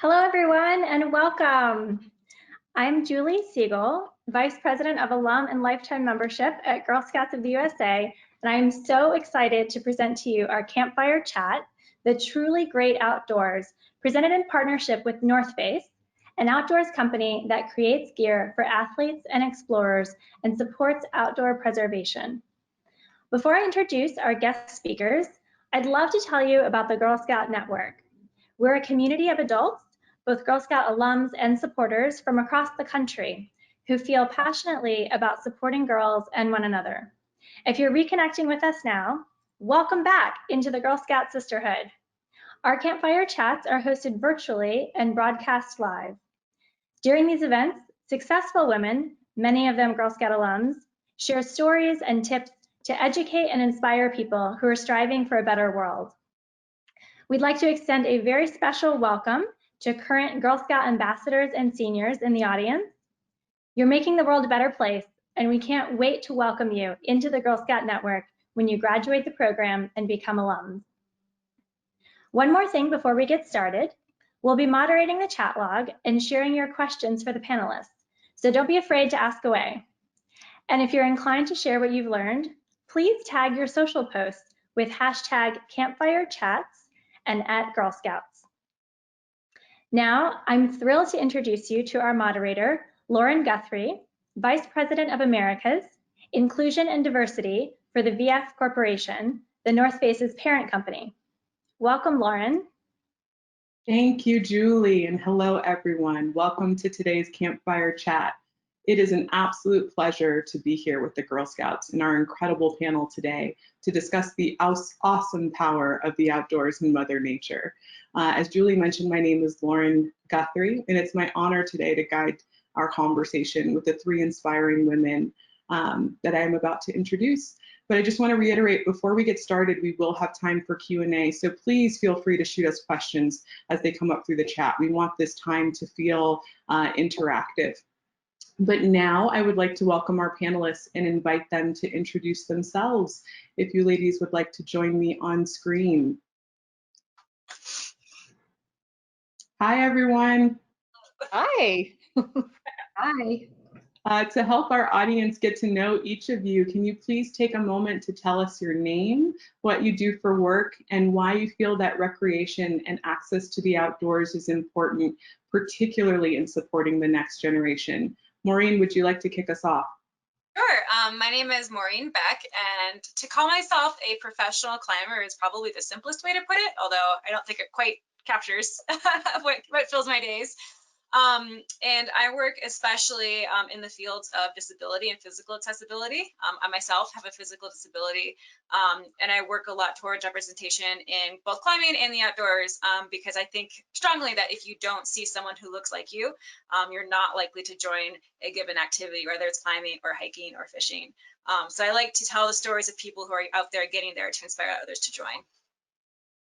Hello, everyone, and welcome. I'm Julie Siegel, Vice President of Alum and Lifetime Membership at Girl Scouts of the USA, and I'm so excited to present to you our Campfire Chat, the truly great outdoors, presented in partnership with North Face, an outdoors company that creates gear for athletes and explorers and supports outdoor preservation. Before I introduce our guest speakers, I'd love to tell you about the Girl Scout Network. We're a community of adults, both Girl Scout alums and supporters from across the country, who feel passionately about supporting girls and one another. If you're reconnecting with us now, welcome back into the Girl Scout sisterhood. Our Campfire Chats are hosted virtually and broadcast live. During these events, successful women, many of them Girl Scout alums, share stories and tips to educate and inspire people who are striving for a better world. We'd like to extend a very special welcome to current Girl Scout ambassadors and seniors in the audience. You're making the world a better place, and we can't wait to welcome you into the Girl Scout Network when you graduate the program and become alums. One more thing before we get started. We'll be moderating the chat log and sharing your questions for the panelists, so don't be afraid to ask away. And if you're inclined to share what you've learned, please tag your social posts with hashtag CampfireChats and @Girl Scouts. Now, I'm thrilled to introduce you to our moderator, Lauren Guthrie, Vice President of Americas, Inclusion and Diversity for the VF Corporation, the North Face's parent company. Welcome, Lauren. Thank you, Julie, and hello, everyone. Welcome to today's Campfire Chat. It is an absolute pleasure to be here with the Girl Scouts in our incredible panel today to discuss the awesome power of the outdoors and Mother Nature. As Julie mentioned, my name is Lauren Guthrie, and it's my honor today to guide our conversation with the three inspiring women that I am about to introduce. But I just want to reiterate, before we get started, we will have time for Q&A, so please feel free to shoot us questions as they come up through the chat. We want this time to feel interactive. But now I would like to welcome our panelists and invite them to introduce themselves. If you ladies would like to join me on screen. Hi, everyone. Hi. Hi. To help our audience get to know each of you, can you please take a moment to tell us your name, what you do for work, and why you feel that recreation and access to the outdoors is important, particularly in supporting the next generation? Maureen, would you like to kick us off? Sure. My name is Maureen Beck, and to call myself a professional climber is probably the simplest way to put it, although I don't think it quite captures what fills my days. And I work especially in the fields of disability and physical accessibility. I myself have a physical disability, and I work a lot towards representation in both climbing and the outdoors, because I think strongly that if you don't see someone who looks like you, you're not likely to join a given activity, whether it's climbing or hiking or fishing. So I like to tell the stories of people who are out there getting there to inspire others to join.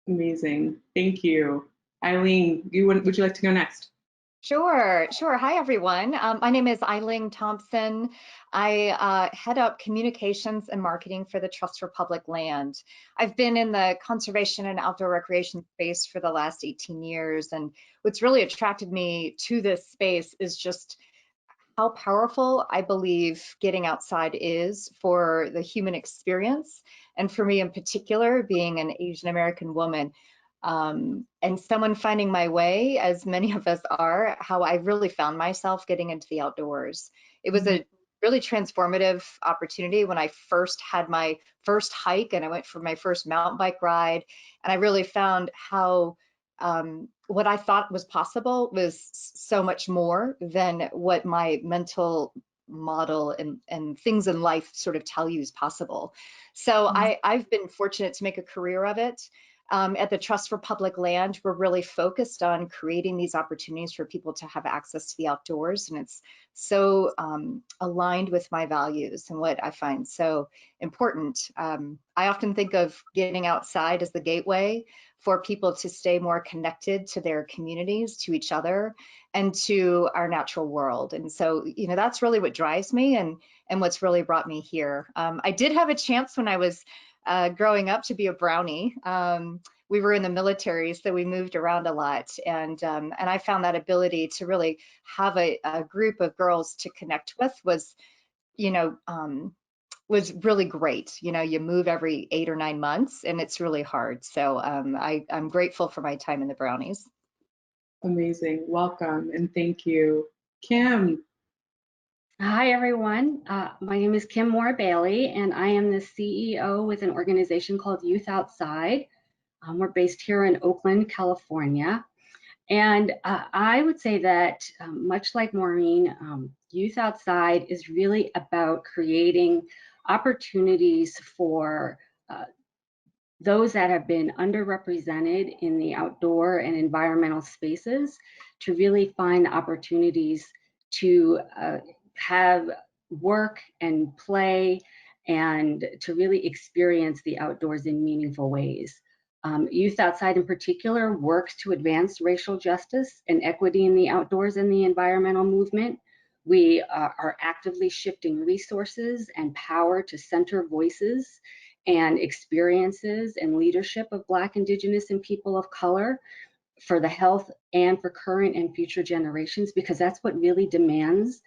Amazing. Thank you. Eileen, would you like to go next? Sure. Hi, everyone. My name is I Ling Thompson. I head up communications and marketing for the Trust for Public Land. I've been in the conservation and outdoor recreation space for the last 18 years, and what's really attracted me to this space is just how powerful I believe getting outside is for the human experience, and for me in particular, being an Asian American woman. And someone finding my way, as many of us are, how I really found myself getting into the outdoors. It was a really transformative opportunity when I first had my first hike and I went for my first mountain bike ride, and I really found how what I thought was possible was so much more than what my mental model and things in life sort of tell you is possible. So I've been fortunate to make a career of it. At the Trust for Public Land, we're really focused on creating these opportunities for people to have access to the outdoors, and it's so aligned with my values and what I find so important. I often think of getting outside as the gateway for people to stay more connected to their communities, to each other, and to our natural world. And so, you know, that's really what drives me and what's really brought me here. I did have a chance when I was growing up to be a brownie. we were in the military, so we moved around a lot. And I found that ability to really have a group of girls to connect with was, was really great. You move every 8 or 9 months, and it's really hard. So I'm grateful for my time in the Brownies. Amazing. Welcome and thank you. Kim. Hi, everyone. My name is Kim Moore-Bailey, and I am the CEO with an organization called Youth Outside. We're based here in Oakland, California. And I would say that much like Maureen, Youth Outside is really about creating opportunities for those that have been underrepresented in the outdoor and environmental spaces to really find opportunities to have work and play and to really experience the outdoors in meaningful ways. Youth Outside in particular works to advance racial justice and equity in the outdoors and the environmental movement. We are actively shifting resources and power to center voices and experiences and leadership of Black, Indigenous, and people of color for the health and for current and future generations, because that's what really demands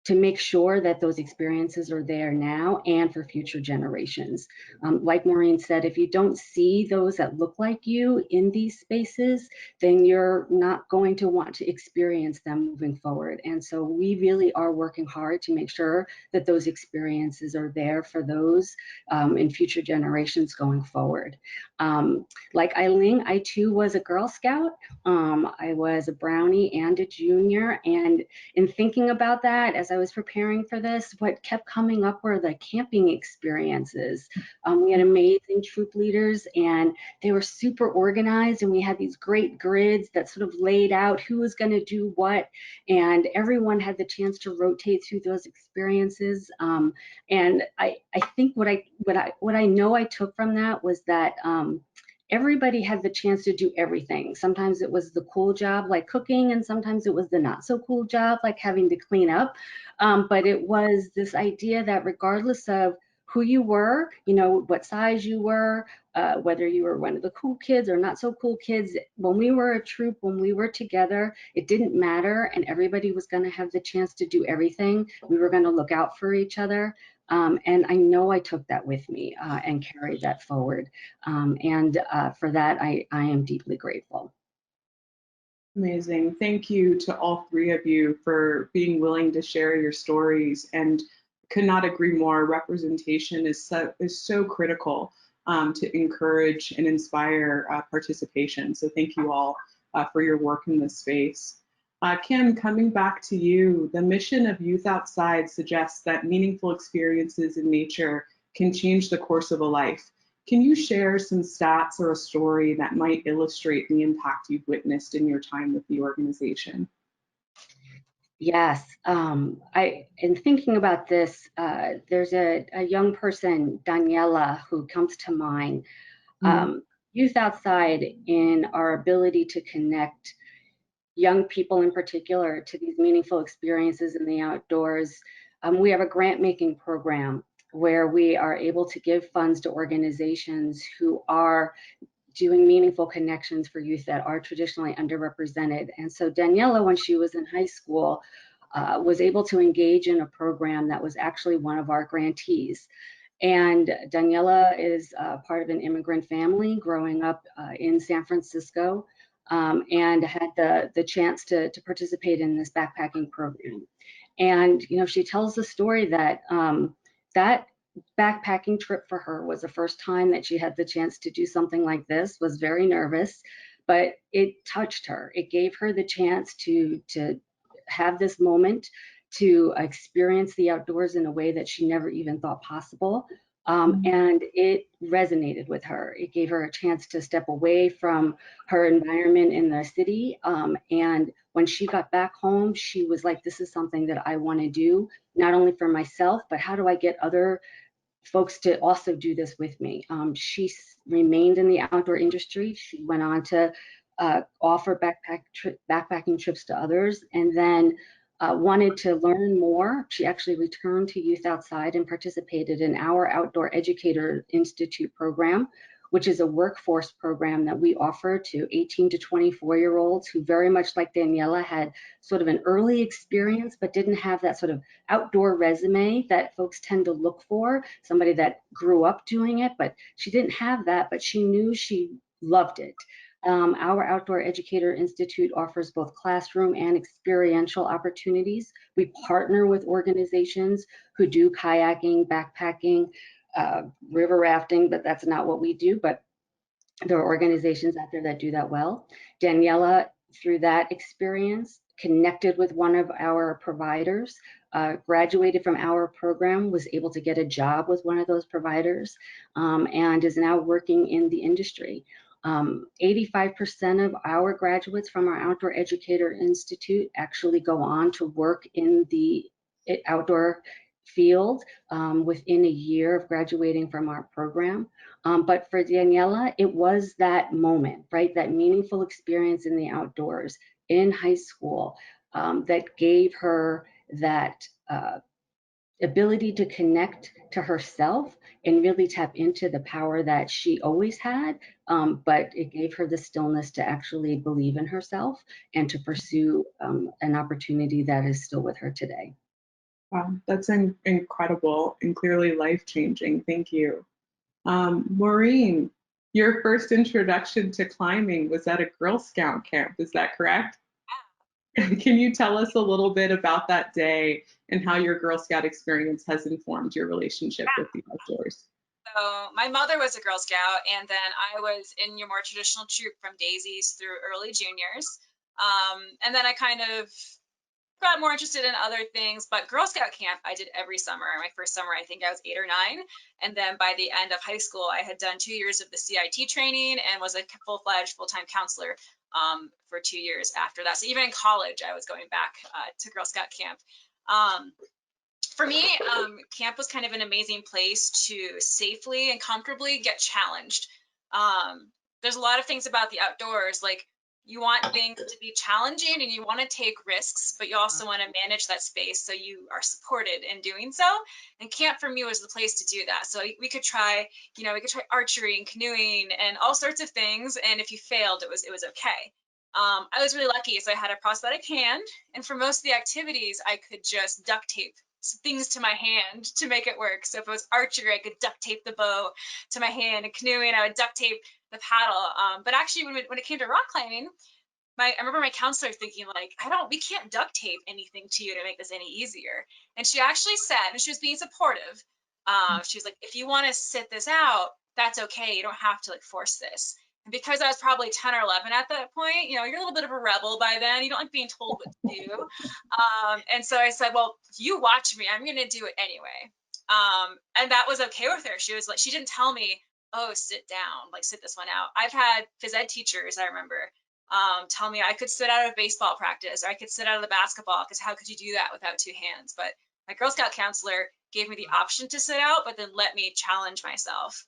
to make sure that those experiences are there now and for future generations. Like Maureen said, if you don't see those that look like you in these spaces, then you're not going to want to experience them moving forward. And so we really are working hard to make sure that those experiences are there for those in future generations going forward. Like Eileen, I too was a Girl Scout. I was a Brownie and a junior. And in thinking about that, as I was preparing for this, what kept coming up were the camping experiences. We had amazing troop leaders, and they were super organized, and we had these great grids that sort of laid out who was going to do what, and everyone had the chance to rotate through those experiences. And I think what I know I took from that was that everybody had the chance to do everything. Sometimes it was the cool job like cooking, and sometimes it was the not so cool job like having to clean up. But it was this idea that regardless of who you were, what size you were, whether you were one of the cool kids or not so cool kids, when we were a troop, when we were together, it didn't matter, and everybody was going to have the chance to do everything. We were going to look out for each other. And I know I took that with me and carried that forward. For that, I am deeply grateful. Amazing. Thank you to all three of you for being willing to share your stories, and could not agree more. Representation is so critical to encourage and inspire participation. So thank you all for your work in this space. Kim, coming back to you, the mission of Youth Outside suggests that meaningful experiences in nature can change the course of a life. Can you share some stats or a story that might illustrate the impact you've witnessed in your time with the organization? Yes, in thinking about this, there's a young person, Daniela, who comes to mind. Youth Outside, in our ability to connect young people in particular to these meaningful experiences in the outdoors, we have a grant making program where we are able to give funds to organizations who are doing meaningful connections for youth that are traditionally underrepresented. And so Daniela, when she was in high school, was able to engage in a program that was actually one of our grantees. And Daniela is part of an immigrant family growing up in San Francisco, and had the chance to participate in this backpacking program. And she tells the story that that backpacking trip for her was the first time that she had the chance to do something like this, was very nervous, but it touched her. It gave her the chance to have this moment, to experience the outdoors in a way that she never even thought possible. And it resonated with her. It gave her a chance to step away from her environment in the city. And when she got back home, she was like, this is something that I want to do, not only for myself, but how do I get other folks to also do this with me? She remained in the outdoor industry. She went on to offer backpacking trips to others, and then wanted to learn more. She actually returned to Youth Outside and participated in our Outdoor Educator Institute program, which is a workforce program that we offer to 18 to 24-year-olds who very much like Daniela had sort of an early experience, but didn't have that sort of outdoor resume that folks tend to look for, somebody that grew up doing it, but she didn't have that, but she knew she loved it. Our Outdoor Educator Institute offers both classroom and experiential opportunities. We partner with organizations who do kayaking, backpacking, river rafting, but that's not what we do, but there are organizations out there that do that well. Daniela, through that experience, connected with one of our providers, graduated from our program, was able to get a job with one of those providers, and is now working in the industry. 85% of our graduates from our Outdoor Educator Institute actually go on to work in the outdoor field within a year of graduating from our program. But for Daniela, it was that moment, right? That meaningful experience in the outdoors in high school that gave her that ability to connect to herself and really tap into the power that she always had, but it gave her the stillness to actually believe in herself and to pursue an opportunity that is still with her today. Wow, that's incredible and clearly life-changing. Thank you. Maureen, your first introduction to climbing was at a Girl Scout camp, is that correct? Can you tell us a little bit about that day and how your Girl Scout experience has informed your relationship with the outdoors? So my mother was a Girl Scout, and then I was in your more traditional troop from daisies through early juniors. And then I kind of got more interested in other things, but Girl Scout camp I did every summer. My first summer, I think I was 8 or 9. And then by the end of high school, I had done 2 years of the CIT training and was a full-fledged, full-time counselor for 2 years after that. So even in college, I was going back to Girl Scout camp. For me, camp was kind of an amazing place to safely and comfortably get challenged. There's a lot of things about the outdoors, like you want things to be challenging and you want to take risks, but you also want to manage that space so you are supported in doing so. And camp for me was the place to do that. So we could try, we could try archery and canoeing and all sorts of things. And if you failed, it was okay. I was really lucky, so I had a prosthetic hand, and for most of the activities, I could just duct tape things to my hand to make it work. So if it was archery, I could duct tape the bow to my hand, and canoeing, I would duct tape the paddle. But actually, when it came to rock climbing, I remember my counselor thinking, like, we can't duct tape anything to you to make this any easier. And she actually said, and she was being supportive, she was like, if you want to sit this out, that's okay. You don't have to like force this. And because I was probably 10 or 11 at that point, you're a little bit of a rebel by then. You don't like being told what to do. And so I said, well, you watch me. I'm going to do it anyway. And that was okay with her. She was like, she didn't tell me, oh, sit down, like sit this one out. I've had phys ed teachers, I remember, tell me I could sit out of baseball practice or I could sit out of the basketball, because how could you do that without 2 hands? But my Girl Scout counselor gave me the option to sit out, but then let me challenge myself.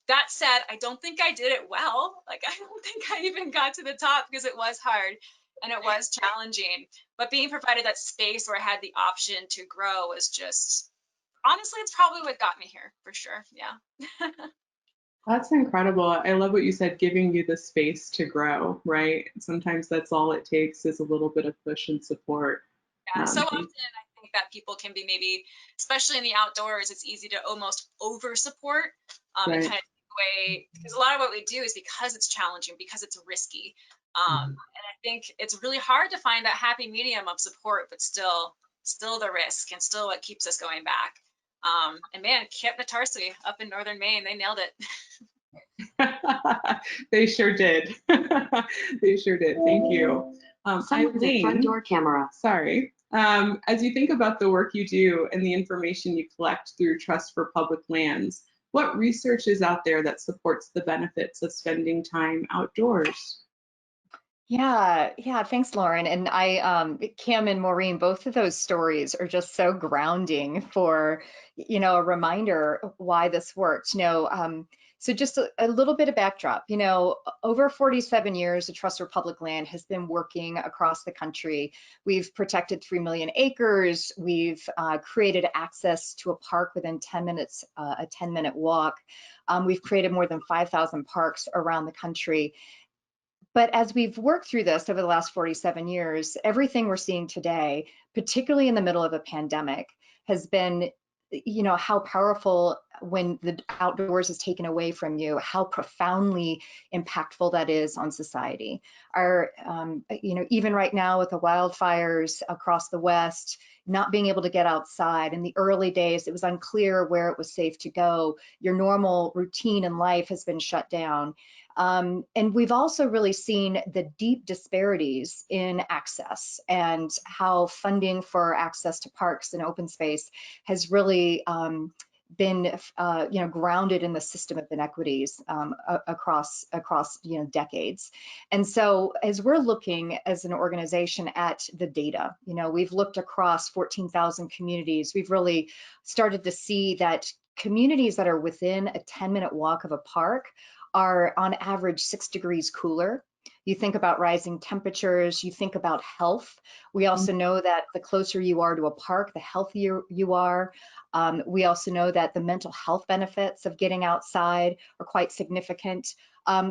That said, I don't think I did it well. Like, I don't think I even got to the top because it was hard and it was challenging. But being provided that space where I had the option to grow was just, honestly, it's probably what got me here for sure. Yeah. That's incredible. I love what you said, giving you the space to grow, right? Sometimes that's all it takes is a little bit of push and support. Yeah, so often I think that people can be maybe, especially in the outdoors, it's easy to almost over support and kind of way, because a lot of what we do is because it's challenging, because it's risky. And I think it's really hard to find that happy medium of support, but still the risk and still what keeps us going back. And man, Camp Natarsi up in northern Maine, they nailed it. They sure did. They sure did. Thank you. Eileen, front door camera. Sorry. As you think about the work you do and the information you collect through Trust for Public Lands, what research is out there that supports the benefits of spending time outdoors? Yeah, thanks, Lauren. And Kim and Maureen, both of those stories are just so grounding for, a reminder of why this works. So just a little bit of backdrop, you know, over 47 years, the Trust for Public Land has been working across the country. We've protected 3 million acres. We've created access to a park within 10 minutes, a 10-minute walk. We've created more than 5,000 parks around the country. But as we've worked through this over the last 47 years, everything we're seeing today, particularly in the middle of a pandemic, has been, you know, how powerful when the outdoors is taken away from you, how profoundly impactful that is on society. Our, you know, even right now with the wildfires across the West, not being able to get outside. In the early days, it was unclear where it was safe to go. Your normal routine in life has been shut down. And we've also really seen the deep disparities in access and how funding for access to parks and open space has really been you know, grounded in the system of inequities across you know, decades. And so as we're looking as an organization at the data, you know, we've looked across 14,000 communities. We've really started to see that communities that are within a 10-minute walk of a park are on average 6 degrees cooler. You think about rising temperatures, you think about health. We also know that the closer you are to a park, the healthier you are. We also know that the mental health benefits of getting outside are quite significant.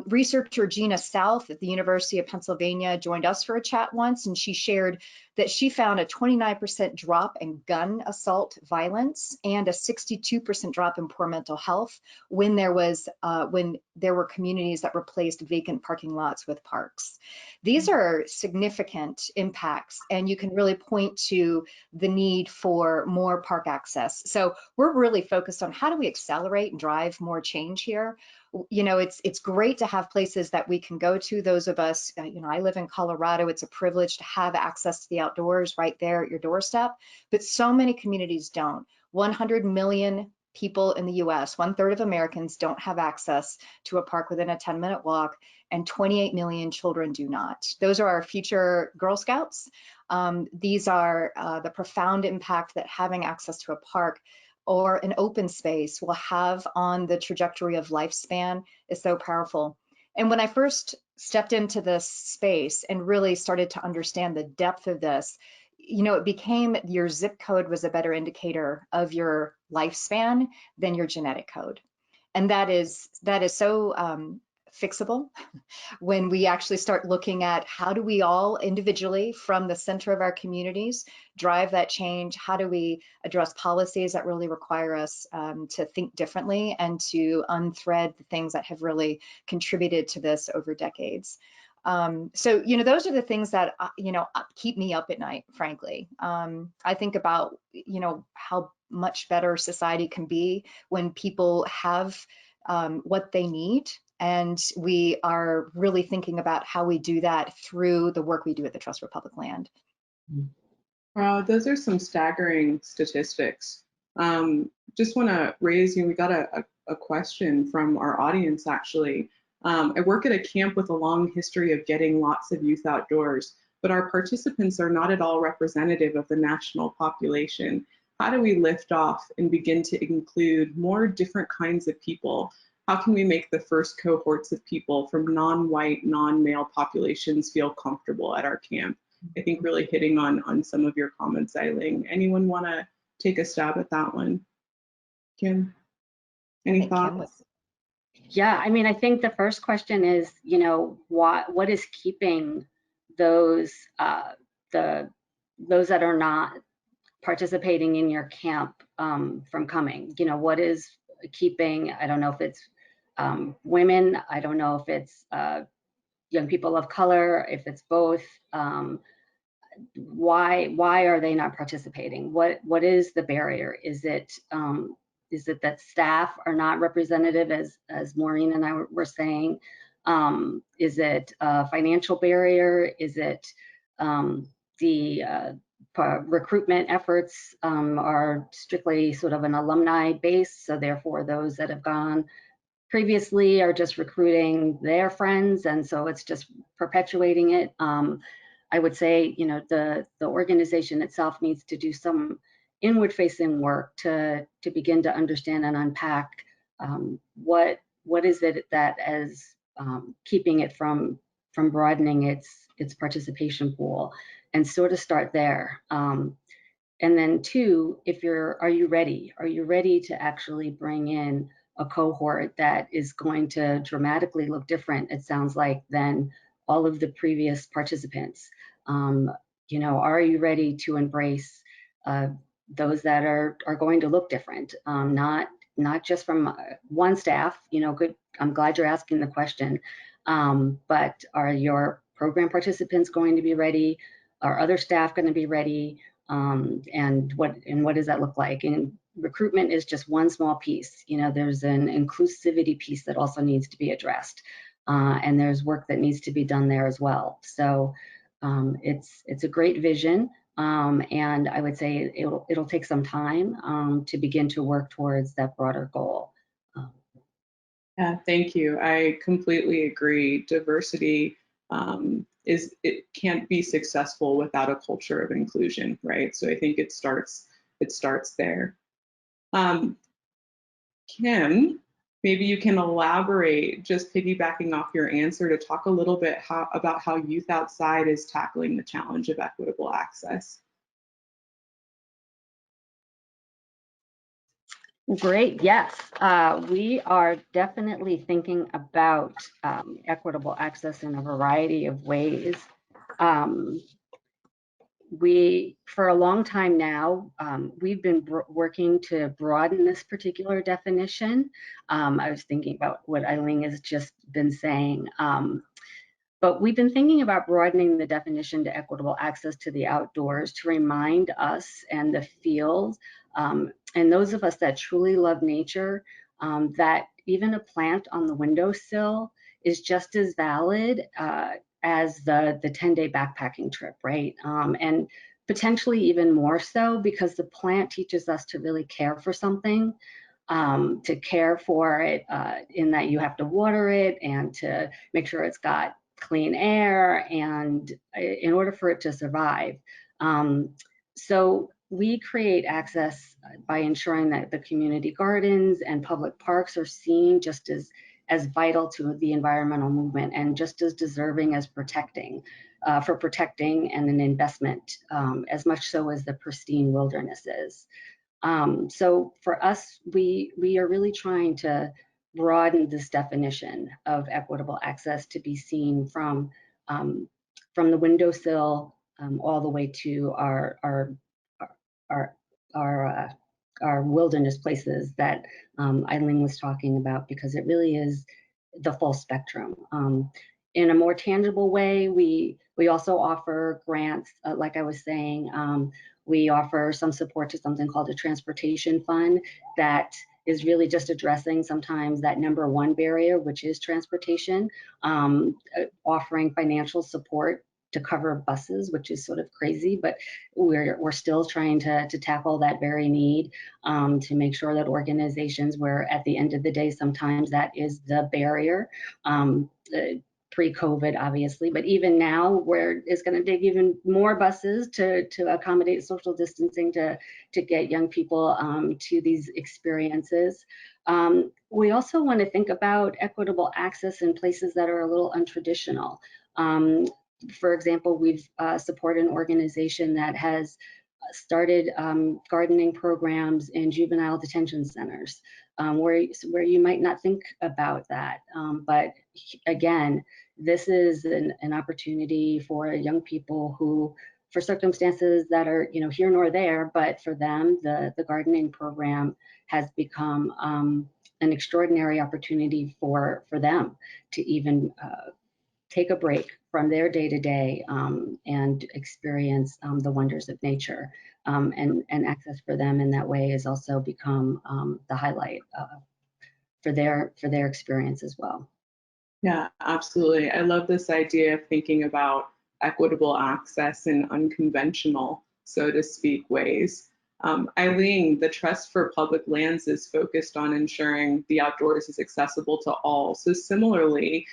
Researcher Gina South at the University of Pennsylvania joined us for a chat once, and she shared that she found a 29% drop in gun assault violence and a 62% drop in poor mental health when there were communities that replaced vacant parking lots with parks. These are significant impacts, and you can really point to the need for more park access. So we're really focused on how do we accelerate and drive more change here. You know, it's great to have places that we can go to. Those of us, you know, I live in Colorado. It's a privilege to have access to the outdoors right there at your doorstep, but so many communities don't. 100 million people in the US, 1/3 of Americans don't have access to a park within a 10-minute walk, and 28 million children do not. Those are our future Girl Scouts. These are the profound impact that having access to a park or an open space will have on the trajectory of lifespan is so powerful. And when I first stepped into this space and really started to understand the depth of this, you know, it became your zip code was a better indicator of your lifespan than your genetic code. And that is so fixable when we actually start looking at how do we all individually from the center of our communities drive that change? How do we address policies that really require us to think differently and to unthread the things that have really contributed to this over decades? So, you know, those are the things that, you know, keep me up at night, frankly. I think about, you know, how much better society can be when people have what they need. And we are really thinking about how we do that through the work we do at the Trust for Public Land. Wow, those are some staggering statistics. Just want to raise, you know, we got a question from our audience actually. I work at a camp with a long history of getting lots of youth outdoors, but our participants are not at all representative of the national population. How do we lift off and begin to include more different kinds of people? How can we make the first cohorts of people from non-white, non-male populations feel comfortable at our camp? I think really hitting on some of your comments, Eileen. Anyone want to take a stab at that one? Kim, any thoughts? Yeah, I mean, I think the first question is, you know, what is keeping those those that are not participating in your camp from coming? You know, what is keeping? I don't know if it's women. I don't know if it's young people of color. If it's both. Why are they not participating? What is the barrier? Is it that staff are not representative, as Maureen and I were saying? Is it a financial barrier? Is it the recruitment efforts are strictly sort of an alumni base, so therefore those that have gone previously are just recruiting their friends, and so it's just perpetuating it? I would say, you know, the organization itself needs to do some inward-facing work to begin to understand and unpack what what is it that is keeping it from broadening its participation pool, and sort of start there. And then two, are you ready? Are you ready to actually bring in a cohort that is going to dramatically look different, it sounds like, than all of the previous participants? You know, are you ready to embrace those that are going to look different? Not just from one staff, you know, good. I'm glad you're asking the question. But are your program participants going to be ready? Are other staff going to be ready? And what does that look like? And recruitment is just one small piece. You know, there's an inclusivity piece that also needs to be addressed, and there's work that needs to be done there as well. So it's a great vision, and I would say it'll take some time to begin to work towards that broader goal. Yeah, thank you. I completely agree. Diversity it can't be successful without a culture of inclusion, right? So I think it starts there. Kim, maybe you can elaborate, just piggybacking off your answer, to talk a little bit about how Youth Outside is tackling the challenge of equitable access. Great, yes. We are definitely thinking about equitable access in a variety of ways. For a long time now, we've been working to broaden this particular definition. I was thinking about what Eileen has just been saying. But we've been thinking about broadening the definition to equitable access to the outdoors to remind us and the field, and those of us that truly love nature, that even a plant on the windowsill is just as valid as the 10-day backpacking trip, right? And potentially even more so, because the plant teaches us to really care for something, to care for it in that you have to water it and to make sure it's got clean air, and in order for it to survive. So we create access by ensuring that the community gardens and public parks are seen just as vital to the environmental movement, and just as deserving as protecting and an investment, as much so as the pristine wilderness is. So for us, we are really trying to broaden this definition of equitable access to be seen from the windowsill all the way to our wilderness places that Eileen was talking about, because it really is the full spectrum. In a more tangible way, we also offer grants, like I was saying. We offer some support to something called a transportation fund that is really just addressing sometimes that number one barrier, which is transportation, offering financial support to cover buses, which is sort of crazy, but we're still trying to tackle that very need, to make sure that organizations, where at the end of the day, sometimes that is the barrier, pre-COVID, obviously, but even now, where it's going to take even more buses to accommodate social distancing to get young people to these experiences. We also want to think about equitable access in places that are a little untraditional. For example, we've supported an organization that has started gardening programs in juvenile detention centers, where you might not think about that. But again, this is an opportunity for young people who, for circumstances that are here nor there, but for them, the gardening program has become an extraordinary opportunity for them to even take a break from their day-to-day and experience the wonders of nature. And access for them in that way has also become the highlight for their experience as well. Yeah, absolutely. I love this idea of thinking about equitable access in unconventional, so to speak, ways. Eileen, the Trust for Public Lands is focused on ensuring the outdoors is accessible to all. So similarly,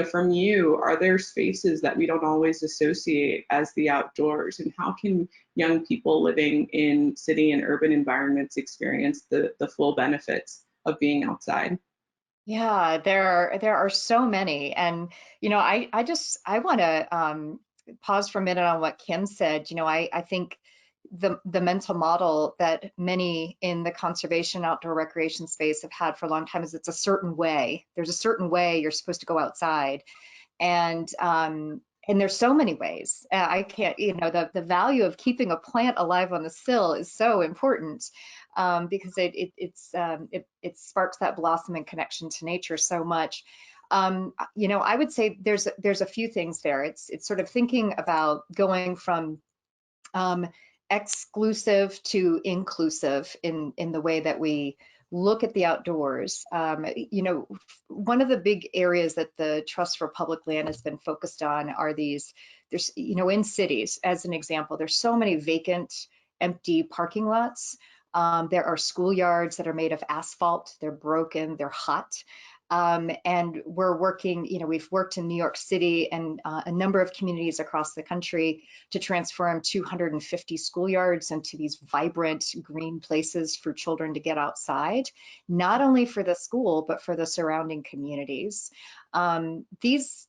from you, are there spaces that we don't always associate as the outdoors, and how can young people living in city and urban environments experience the full benefits of being outside? Yeah, there are so many, and I want to pause for a minute on what Kim said. I think the mental model that many in the conservation outdoor recreation space have had for a long time is it's a certain way. There's a certain way you're supposed to go outside, and there's so many ways. I can't, the value of keeping a plant alive on the sill is so important, because it sparks that blossoming connection to nature so much. I would say there's a few things there. It's sort of thinking about going from exclusive to inclusive in the way that we look at the outdoors. One of the big areas that the Trust for Public Land has been focused on are there's in cities, as an example, there's so many vacant, empty parking lots. There are schoolyards that are made of asphalt. They're broken, they're hot. And we're working, we've worked in New York City and a number of communities across the country to transform 250 schoolyards into these vibrant green places for children to get outside, not only for the school, but for the surrounding communities. These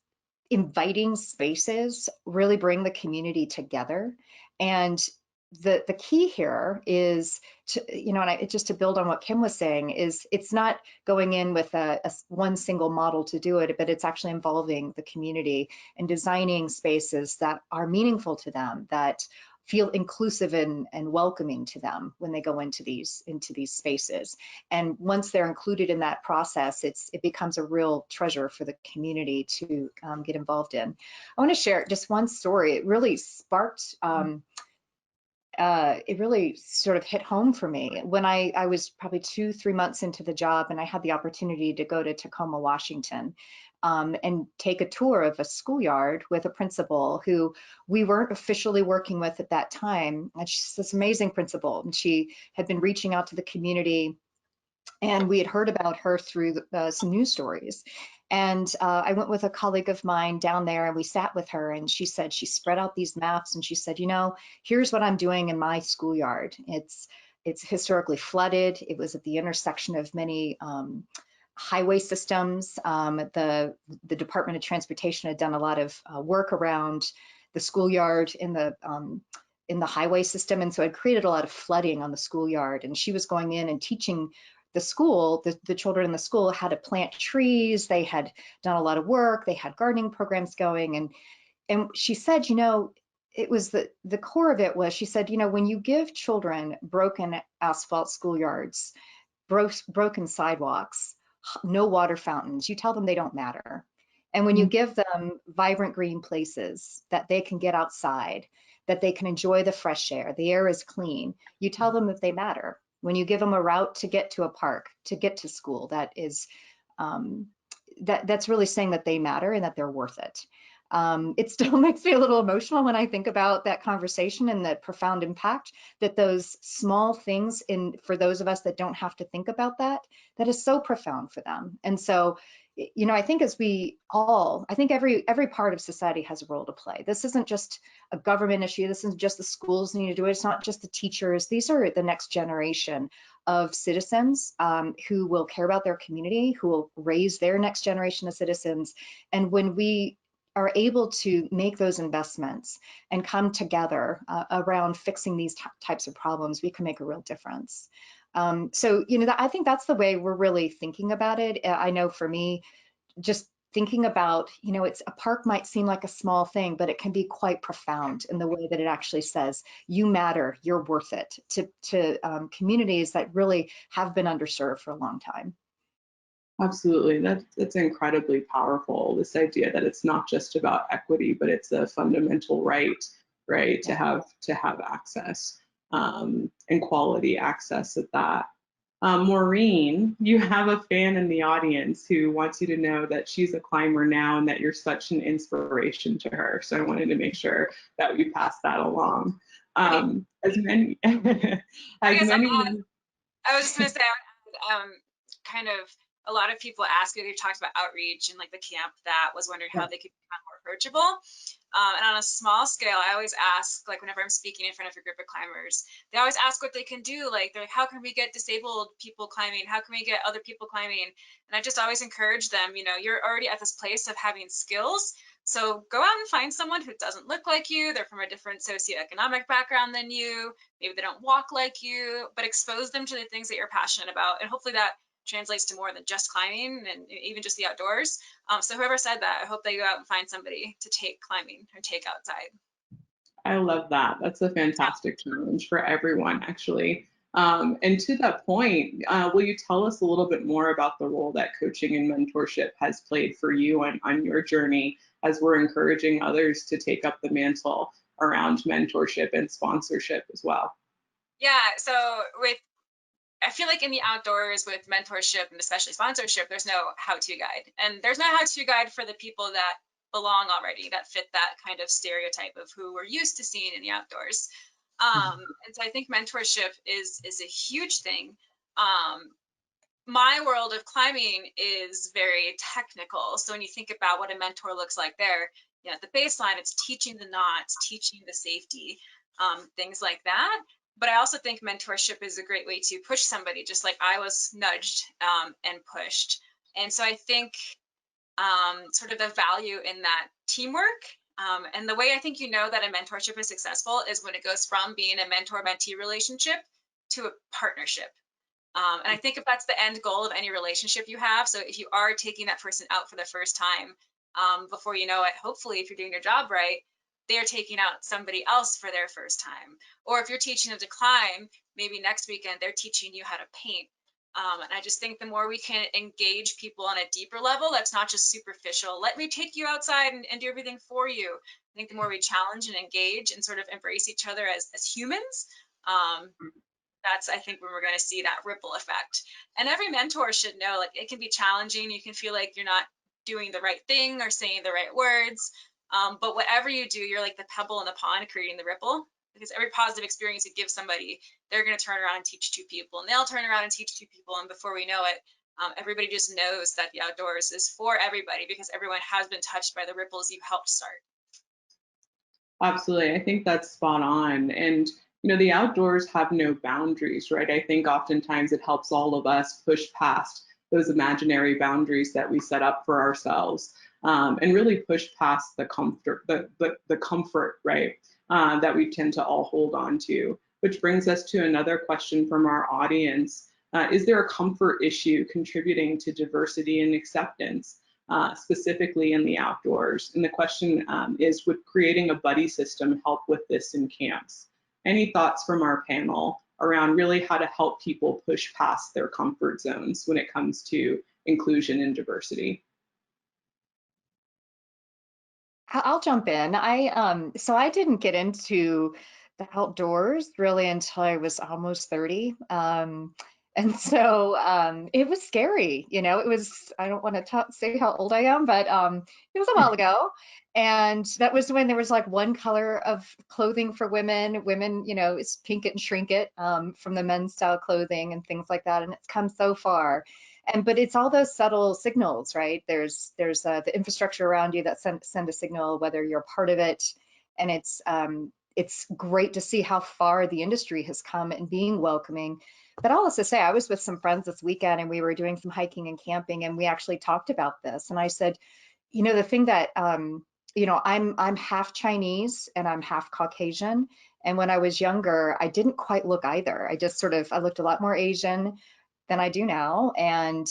inviting spaces really bring the community together. And the key here is just to build on what Kim was saying, is it's not going in with a one single model to do it, but it's actually involving the community and designing spaces that are meaningful to them, that feel inclusive and welcoming to them when they go into these spaces. And once they're included in that process, it becomes a real treasure for the community to get involved in. I want to share just one story. It really sparked it really sort of hit home for me when I was probably 2-3 months into the job, and I had the opportunity to go to Tacoma, Washington, and take a tour of a schoolyard with a principal who we weren't officially working with at that time. And she's this amazing principal, and she had been reaching out to the community, and we had heard about her through some news stories. And I went with a colleague of mine down there, and we sat with her, and she said, she spread out these maps, and she said, here's what I'm doing in my schoolyard. It's historically flooded. It was at the intersection of many highway systems. The Department of Transportation had done a lot of work around the schoolyard in the highway system, and so it created a lot of flooding on the schoolyard. And she was going in and teaching the school, the children in the school, how to plant trees. They had done a lot of work. They had gardening programs going. And she said, it was the core of it was, she said, when you give children broken asphalt schoolyards, broken sidewalks, no water fountains, you tell them they don't matter. And when you give them vibrant green places that they can get outside, that they can enjoy the fresh air, the air is clean, you tell them that they matter. When you give them a route to get to a park, to get to school, that is, that's really saying that they matter and that they're worth it. It still makes me a little emotional when I think about that conversation and the profound impact that those small things for those of us that don't have to think about that is so profound for them. And so, I think I think every part of society has a role to play. This isn't just a government issue. This isn't just the schools need to do it. It's not just the teachers. These are the next generation of citizens who will care about their community, who will raise their next generation of citizens. And when we are able to make those investments and come together around fixing these types of problems, we can make a real difference. So, I think that's the way we're really thinking about it. I know for me, just thinking about, it's a park might seem like a small thing, but it can be quite profound in the way that it actually says, you matter, you're worth it, to communities that really have been underserved for a long time. Absolutely, that's incredibly powerful. This idea that it's not just about equity, but it's a fundamental right, to have access and quality access at that. Maureen, you have a fan in the audience who wants you to know that she's a climber now and that you're such an inspiration to her. So I wanted to make sure that we pass that along. I was just gonna say, kind of a lot of people ask me, we talked about outreach and like the camp that was wondering how they could become more approachable. And on a small scale, I always ask, like whenever I'm speaking in front of a group of climbers, they always ask what they can do. Like they're like, how can we get disabled people climbing? How can we get other people climbing? And I just always encourage them, you know, you're already at this place of having skills. So go out and find someone who doesn't look like you. They're from a different socioeconomic background than you. Maybe they don't walk like you, but expose them to the things that you're passionate about. And hopefully that translates to more than just climbing and even just the outdoors. So whoever said that, I hope they go out and find somebody to take climbing or take outside. I love that. That's a fantastic challenge for everyone, actually. And to that point, will you tell us a little bit more about the role that coaching and mentorship has played for you on your journey as we're encouraging others to take up the mantle around mentorship and sponsorship as well? Yeah, so I feel like in the outdoors with mentorship and especially sponsorship, there's no how-to guide. And there's no how-to guide for the people that belong already, that fit that kind of stereotype of who we're used to seeing in the outdoors. And so I think mentorship is a huge thing. My world of climbing is very technical. So when you think about what a mentor looks like there, you know, at the baseline, it's teaching the knots, teaching the safety, things like that. But I also think mentorship is a great way to push somebody, just like I was nudged and pushed. And so I think sort of the value in that teamwork. And the way I think you know that a mentorship is successful is when it goes from being a mentor-mentee relationship to a partnership. And I think if that's the end goal of any relationship you have, so if you are taking that person out for the first time, before you know it, hopefully if you're doing your job right, they're taking out somebody else for their first time. Or if you're teaching them to climb, maybe next weekend they're teaching you how to paint. And I just think the more we can engage people on a deeper level, that's not just superficial, let me take you outside and do everything for you. I think the more we challenge and engage and sort of embrace each other as humans, that's, I think, when we're going to see that ripple effect. And every mentor should know, like, it can be challenging. You can feel like you're not doing the right thing or saying the right words. But whatever you do, you're like the pebble in the pond creating the ripple, because every positive experience you give somebody, they're going to turn around and teach two people, and they'll turn around and teach two people. And before we know it, everybody just knows that the outdoors is for everybody, because everyone has been touched by the ripples you helped start. Absolutely. I think that's spot on. And, you know, the outdoors have no boundaries, right? I think oftentimes it helps all of us push past those imaginary boundaries that we set up for ourselves, and really push past the comfort, the comfort, right, that we tend to all hold on to. Which brings us to another question from our audience. Is there a comfort issue contributing to diversity and acceptance, specifically in the outdoors? And the question is, would creating a buddy system help with this in camps? Any thoughts from our panel around really how to help people push past their comfort zones when it comes to inclusion and diversity? I'll jump in. So I didn't get into the outdoors really until I was almost 30. And so it was scary, you know, I don't want to say how old I am, but it was a while ago. And that was when there was like one color of clothing for women. Women, you know, it's pink it and shrink it from the men's style clothing and things like that. And it's come so far. But it's all those subtle signals, right? There's the infrastructure around you that send a signal, whether you're part of it. And it's great to see how far the industry has come in being welcoming. But I'll also say, I was with some friends this weekend and we were doing some hiking and camping, and we actually talked about this. And I said, you know, the thing that, you know, I'm half Chinese and I'm half Caucasian. And when I was younger, I didn't quite look either. I looked a lot more Asian than I do now. And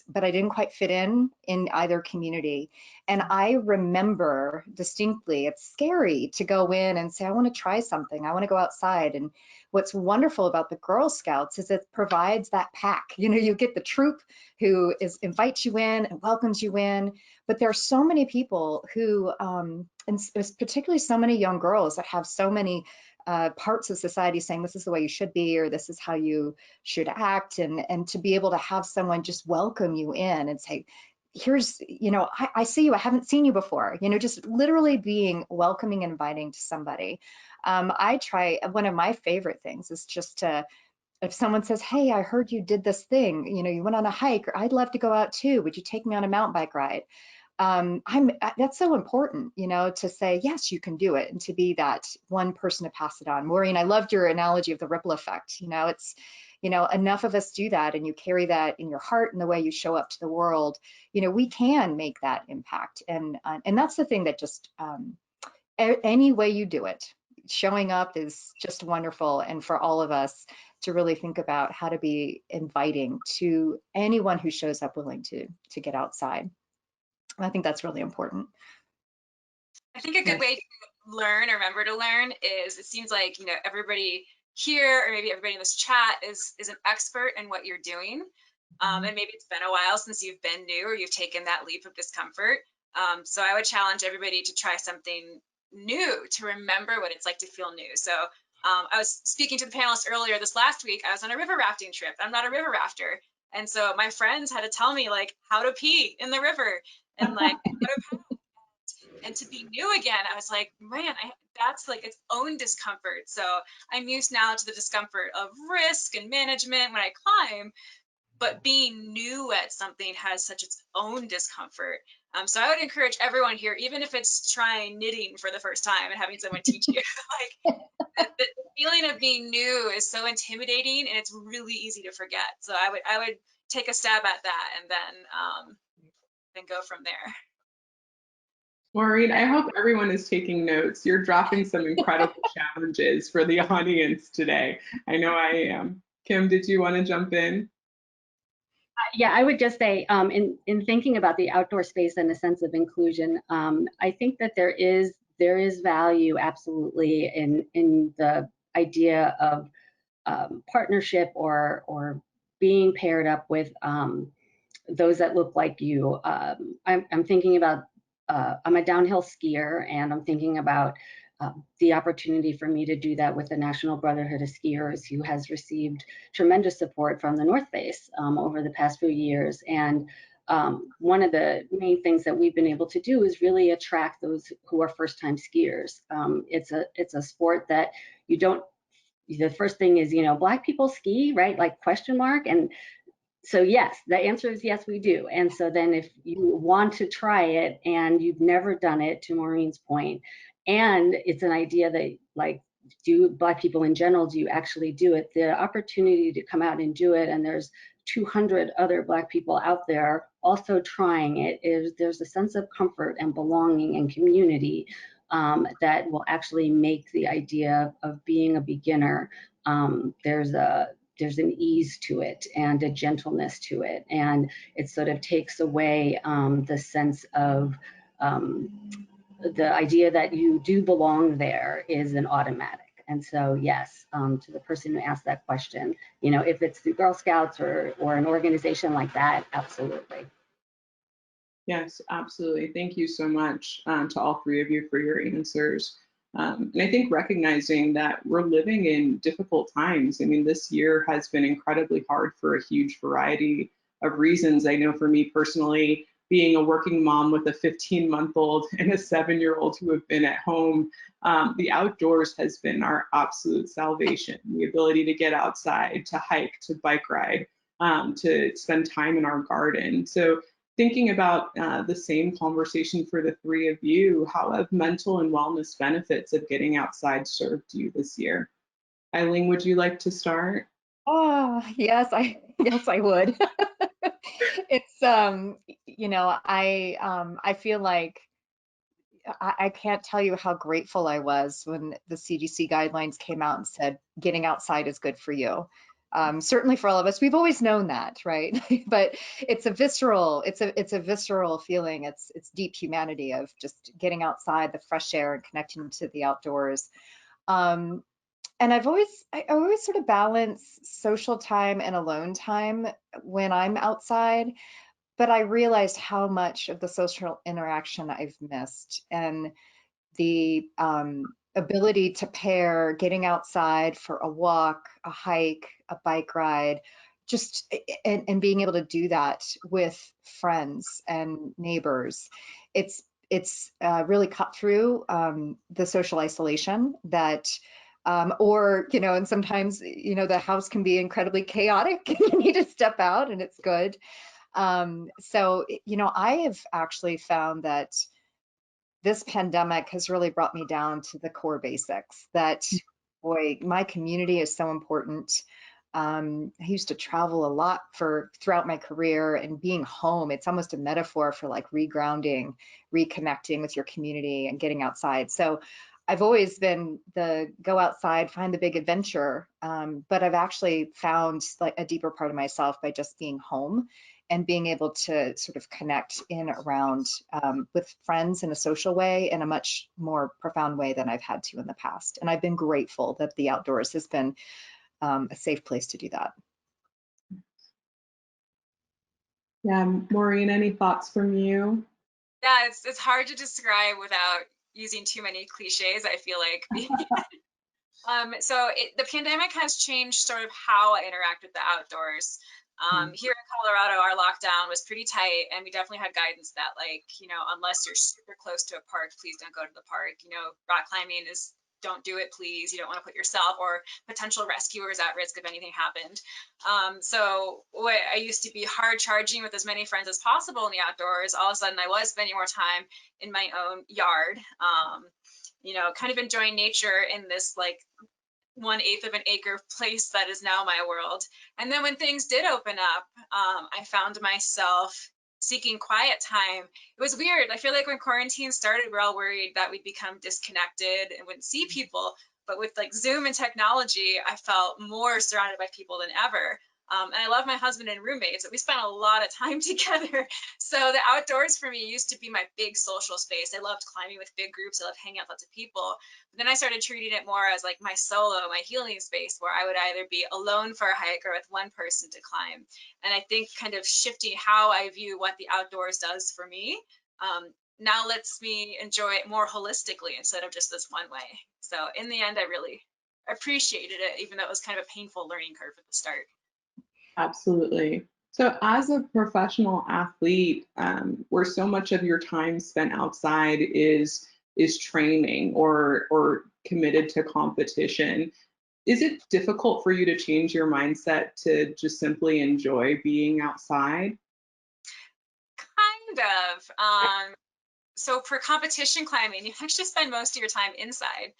but I didn't quite fit in either community. And I remember distinctly, it's scary to go in and say, I want to try something. I want to go outside. And what's wonderful about the Girl Scouts is it provides that pack. You know, you get the troop who invites you in and welcomes you in. But there are so many people who, and particularly so many young girls that have so many parts of society saying this is the way you should be, or this is how you should act, and to be able to have someone just welcome you in and say, here's, you know, I see you, I haven't seen you before, you know, just literally being welcoming and inviting to somebody. One of my favorite things is just to if someone says, hey, I heard you did this thing, you know, you went on a hike, or I'd love to go out too, would you take me on a mountain bike ride? That's so important, you know, to say, yes, you can do it, and to be that one person to pass it on. Maureen, I loved your analogy of the ripple effect. You know, it's, you know, enough of us do that, and you carry that in your heart and the way you show up to the world, you know, we can make that impact. And that's the thing that just, any way you do it, showing up is just wonderful. And for all of us to really think about how to be inviting to anyone who shows up willing to get outside. I think that's really important. I think a good way to learn or remember to learn is, it seems like, you know, everybody here, or maybe everybody in this chat is an expert in what you're doing. And maybe it's been a while since you've been new, or you've taken that leap of discomfort. So I would challenge everybody to try something new, to remember what it's like to feel new. So I was speaking to the panelists earlier this last week. I was on a river rafting trip. I'm not a river rafter. And so my friends had to tell me like how to pee in the river, and like how to paddle. And to be new again, I was like, man, that's like its own discomfort. So I'm used now to the discomfort of risk and management when I climb, but being new at something has such its own discomfort. So I would encourage everyone here, even if it's trying knitting for the first time and having someone teach you, like the feeling of being new is so intimidating, and it's really easy to forget. So I would take a stab at that, and then go from there. Maureen, I hope everyone is taking notes. You're dropping some incredible challenges for the audience today. I know I am. Kim, did you want to jump in? Yeah, I would just say, in thinking about the outdoor space and a sense of inclusion, I think that there is value absolutely in the idea of partnership or being paired up with those that look like you. I'm thinking about, I'm a downhill skier, and I'm thinking about the opportunity for me to do that with the National Brotherhood of Skiers, who has received tremendous support from the North Face over the past few years. And one of the main things that we've been able to do is really attract those who are first-time skiers. It's a sport that you don't, the first thing is, you know, Black people ski, right? Like question mark. And so yes, the answer is yes, we do. And so then if you want to try it and you've never done it, to Maureen's point, and it's an idea that, like, do Black people in general, do you actually do it? The opportunity to come out and do it, and there's 200 other Black people out there also trying it, there's a sense of comfort and belonging and community that will actually make the idea of being a beginner, there's an ease to it and a gentleness to it, and it sort of takes away the sense of the idea that you do belong there is an automatic. And so yes, to the person who asked that question, you know, if it's the Girl Scouts or an organization like that, absolutely. Yes, absolutely. Thank you so much to all three of you for your answers. And I think recognizing that we're living in difficult times. I mean, this year has been incredibly hard for a huge variety of reasons. I know for me personally, being a working mom with a 15-month-old and a 7-year-old who have been at home, the outdoors has been our absolute salvation. The ability to get outside, to hike, to bike ride, to spend time in our garden. So thinking about the same conversation for the three of you, how have mental and wellness benefits of getting outside served you this year? Eileen, would you like to start? Oh, yes, I would. It's you know, I feel like I can't tell you how grateful I was when the CDC guidelines came out and said getting outside is good for you. Certainly for all of us, we've always known that, right? But it's a visceral feeling. It's deep humanity of just getting outside, the fresh air, and connecting to the outdoors. And I always sort of balance social time and alone time when I'm outside, but I realized how much of the social interaction I've missed, and the ability to pair getting outside for a walk, a hike, a bike ride, just and being able to do that with friends and neighbors. It's really cut through the social isolation that Or, and sometimes, the house can be incredibly chaotic and you need to step out and it's good. So, I have actually found that this pandemic has really brought me down to the core basics that, boy, my community is so important. I used to travel a lot throughout my career, and being home, it's almost a metaphor for like regrounding, reconnecting with your community and getting outside. So I've always been the go outside, find the big adventure, but I've actually found like a deeper part of myself by just being home and being able to sort of connect around with friends in a social way, in a much more profound way than I've had to in the past. And I've been grateful that the outdoors has been a safe place to do that. Yeah, Maureen, any thoughts from you? Yeah, it's hard to describe without using too many cliches, I feel like. The pandemic has changed sort of how I interact with the outdoors. Here in Colorado, our lockdown was pretty tight, and we definitely had guidance that, like, unless you're super close to a park, please don't go to the park. Rock climbing don't do it, please. You don't want to put yourself or potential rescuers at risk if anything happened. So what I used to be hard charging with as many friends as possible in the outdoors, all of a sudden I was spending more time in my own yard, kind of enjoying nature in this like 1/8 of an acre place that is now my world. And then when things did open up, I found myself seeking quiet time. It was weird. I feel like when quarantine started, we're all worried that we'd become disconnected and wouldn't see people. But with like Zoom and technology, I felt more surrounded by people than ever. And I love my husband and roommates. We spent a lot of time together. So the outdoors for me used to be my big social space. I loved climbing with big groups. I loved hanging out with lots of people. But then I started treating it more as like my solo, my healing space, where I would either be alone for a hike or with one person to climb. And I think kind of shifting how I view what the outdoors does for me now lets me enjoy it more holistically instead of just this one way. So in the end, I really appreciated it, even though it was kind of a painful learning curve at the start. Absolutely. So as a professional athlete, where so much of your time spent outside is training or committed to competition, is it difficult for you to change your mindset to just simply enjoy being outside? Kind of. So for competition climbing, you actually spend most of your time inside,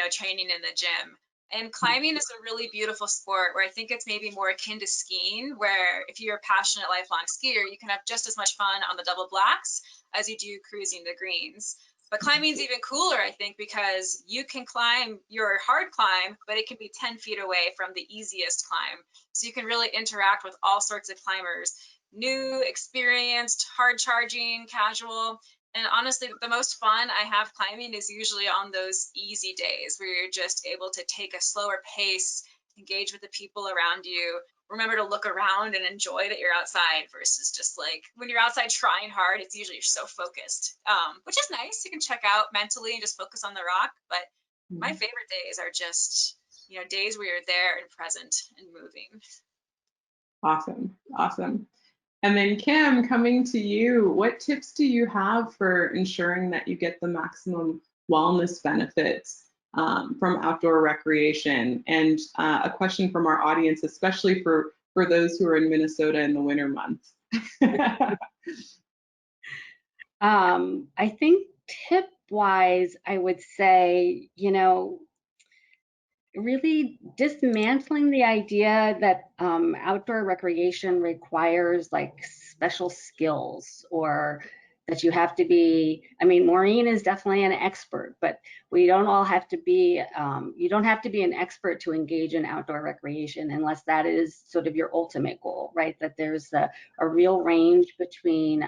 training in the gym. And climbing is a really beautiful sport where I think it's maybe more akin to skiing, where if you're a passionate lifelong skier, you can have just as much fun on the double blacks as you do cruising the greens. But climbing is even cooler, I think, because you can climb your hard climb, but it can be 10 feet away from the easiest climb. So you can really interact with all sorts of climbers, new, experienced, hard charging, casual. And honestly, the most fun I have climbing is usually on those easy days where you're just able to take a slower pace, engage with the people around you, remember to look around and enjoy that you're outside versus just like when you're outside trying hard, it's usually you're so focused, which is nice. You can check out mentally and just focus on the rock. But my favorite days are just, days where you're there and present and moving. Awesome. Awesome. And then Kim, coming to you, what tips do you have for ensuring that you get the maximum wellness benefits from outdoor recreation? And a question from our audience, especially for those who are in Minnesota in the winter months. I think tip-wise, I would say, really dismantling the idea that outdoor recreation requires like special skills, or that you have to be, Maureen is definitely an expert, but we don't all have to be, you don't have to be an expert to engage in outdoor recreation unless that is sort of your ultimate goal, right? That there's a real range between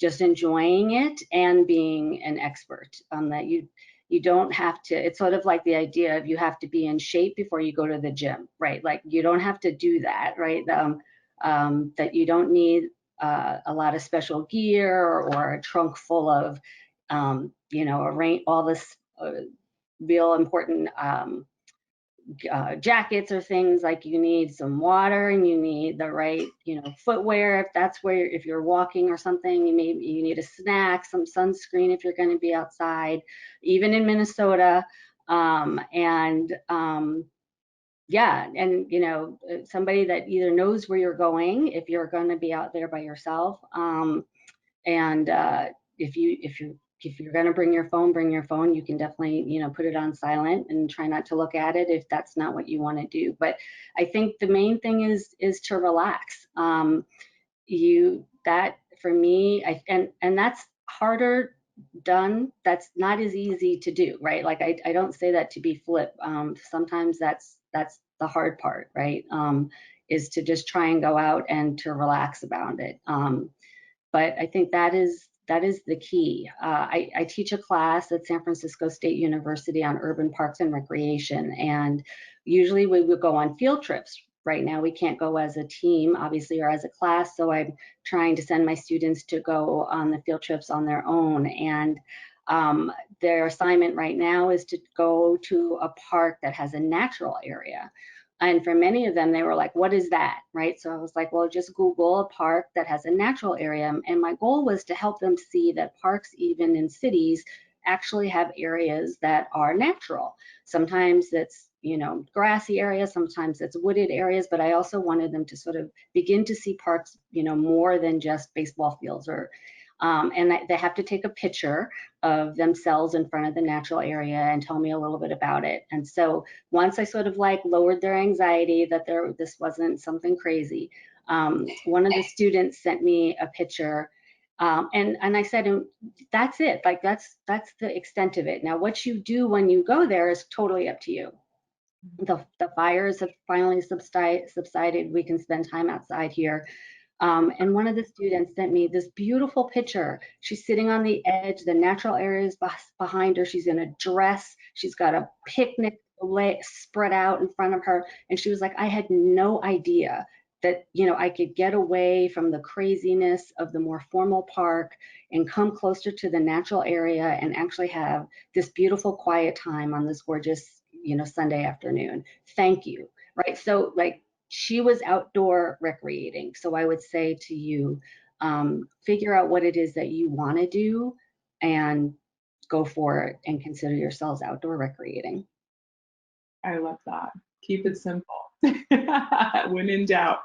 just enjoying it and being an expert, that you don't have to, it's sort of like the idea of you have to be in shape before you go to the gym, right? Like you don't have to do that, right? That you don't need a lot of special gear or a trunk full of, all this real important jackets or things. Like you need some water and you need the right, footwear if that's where, if you're walking or something, you need a snack, some sunscreen if you're going to be outside. Even in Minnesota, Yeah, and you know, somebody that either knows where you're going if you're going to be out there by yourself, and if you're going to bring your phone. You can definitely, you know, put it on silent and try not to look at it if that's not what you want to do. But I think the main thing is to relax. That for me, and that's harder done. That's not as easy to do, right? Like I don't say that to be flip. Sometimes that's the hard part, right? Is to just try and go out and to relax about it. But I think that is the key. I teach a class at San Francisco State University on urban parks and recreation, and usually we would go on field trips. Right now we can't go as a team, obviously, or as a class, so I'm trying to send my students to go on the field trips on their own. And their assignment right now is to go to a park that has a natural area. And for many of them, they were like, what is that, right? So I was like, well, just Google a park that has a natural area. And my goal was to help them see that parks, even in cities, actually have areas that are natural. Sometimes it's, you know, grassy areas, sometimes it's wooded areas, but I also wanted them to sort of begin to see parks, you know, more than just baseball fields or and they have to take a picture of themselves in front of the natural area and tell me a little bit about it. And so once I sort of like lowered their anxiety that this wasn't something crazy, one of the students sent me a picture, and I said, that's it. Like that's the extent of it. Now, what you do when you go there is totally up to you. The fires have finally subsided. We can spend time outside here. And one of the students sent me this beautiful picture. She's sitting on the edge, the natural areas behind her. She's in a dress. She's got a picnic spread out in front of her. And she was like, I had no idea that, you know, I could get away from the craziness of the more formal park and come closer to the natural area and actually have this beautiful quiet time on this gorgeous, you know, Sunday afternoon. Thank you. Right. So like, she was outdoor recreating. So I would say to you, figure out what it is that you want to do and go for it and consider yourselves outdoor recreating. I love that. Keep it simple. When in doubt.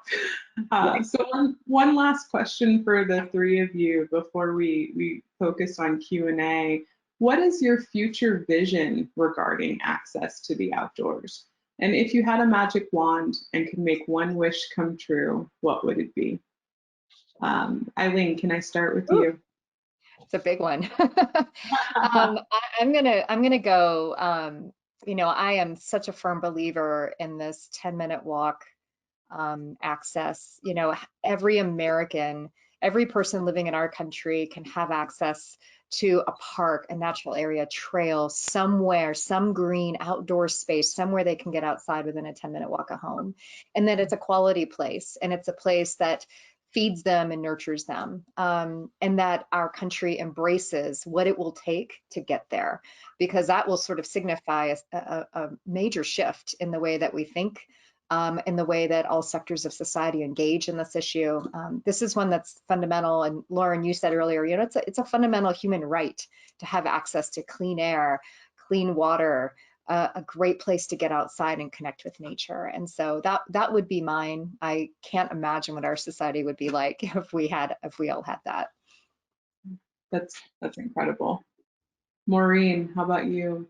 So one last question for the three of you before we focus on Q&A. What is your future vision regarding access to the outdoors? And if you had a magic wand and could make one wish come true, what would it be? Eileen, can I start with you? It's a big one. I'm gonna go. You know, I am such a firm believer in this 10-minute walk access. You know, every American, every person living in our country can have access to a park, a natural area, trail, somewhere, some green outdoor space, somewhere they can get outside within a 10-minute walk at home. And that it's a quality place, and it's a place that feeds them and nurtures them, and that our country embraces what it will take to get there, because that will sort of signify a major shift in the way that we think, in the way that all sectors of society engage in this issue. This is one that's fundamental, and Lauren, you said earlier, you know, it's a fundamental human right to have access to clean air, clean water, a great place to get outside and connect with nature. And so that would be mine. I can't imagine what our society would be like if we all had that. That's incredible. Maureen, how about you?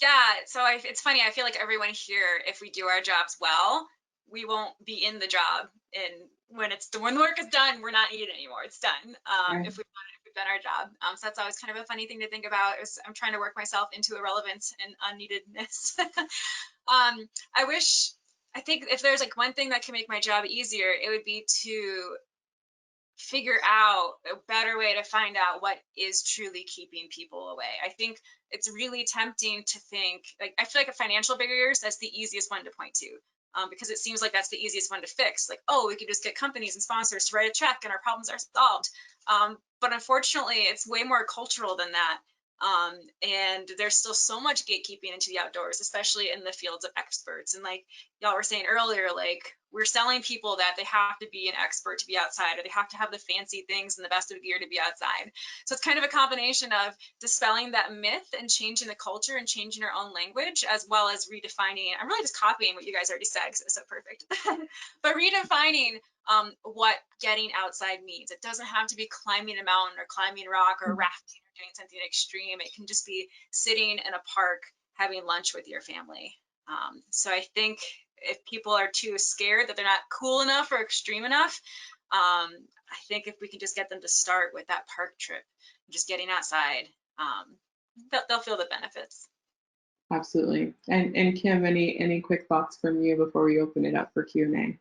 Yeah, so it's funny. I feel like everyone here, if we do our jobs well, we won't be in the job. And when the work is done, we're not needed anymore. It's done. Right. If we've done our job. So that's always kind of a funny thing to think about. I'm trying to work myself into irrelevance and unneededness. I think if there's like one thing that can make my job easier, it would be to figure out a better way to find out what is truly keeping people away. I think it's really tempting to think, like, I feel like a financial barriers, that's the easiest one to point to, because it seems like that's the easiest one to fix. Like, oh, we could just get companies and sponsors to write a check and our problems are solved. But unfortunately, it's way more cultural than that. And there's still so much gatekeeping into the outdoors, especially in the fields of experts. And like y'all were saying earlier, like we're selling people that they have to be an expert to be outside, or they have to have the fancy things and the best of gear to be outside. So it's kind of a combination of dispelling that myth and changing the culture and changing our own language, as well as redefining. I'm really just copying what you guys already said because it was so perfect. But redefining what getting outside means. It doesn't have to be climbing a mountain or climbing a rock or rafting or doing something extreme. It can just be sitting in a park having lunch with your family. So I think if people are too scared that they're not cool enough or extreme enough, I think if we can just get them to start with that park trip, just getting outside, they'll feel the benefits. Absolutely. And Kim, any quick thoughts from you before we open it up for Q&A?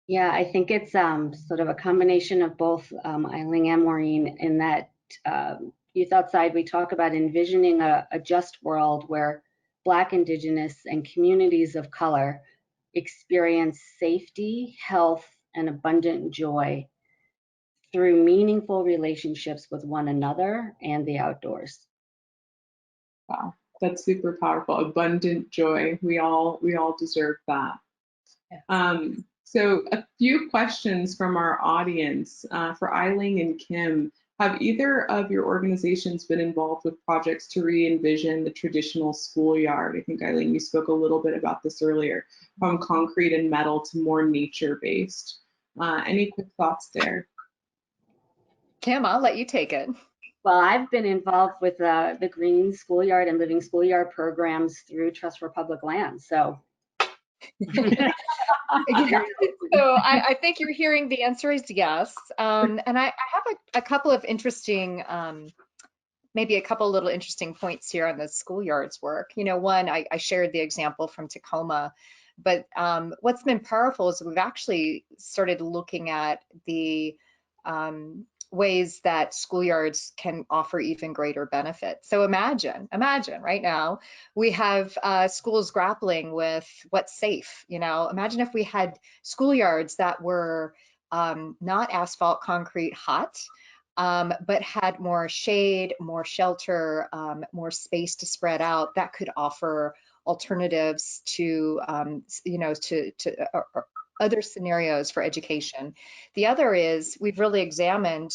Yeah, I think it's sort of a combination of both Eileen and Maureen, in that Youth Outside, we talk about envisioning a just world where Black, Indigenous, and communities of color experience safety, health, and abundant joy through meaningful relationships with one another and the outdoors. Wow, that's super powerful. Abundant joy. We all deserve that. So a few questions from our audience for Eileen and Kim. Have either of your organizations been involved with projects to re-envision the traditional schoolyard? I think, Eileen, you spoke a little bit about this earlier, from concrete and metal to more nature-based. Any quick thoughts there? Kim, I'll let you take it. Well, I've been involved with the Green Schoolyard and Living Schoolyard programs through Trust for Public Lands. So, So I think you're hearing the answer is yes. And I have a couple of interesting, maybe a couple little interesting points here on the schoolyards work. You know, one, I shared the example from Tacoma, but what's been powerful is we've actually started looking at the ways that schoolyards can offer even greater benefit. So imagine right now we have schools grappling with what's safe. You know, imagine if we had schoolyards that were not asphalt, concrete, hot, but had more shade, more shelter, more space to spread out that could offer alternatives to, you know, to other scenarios for education. The other is we've really examined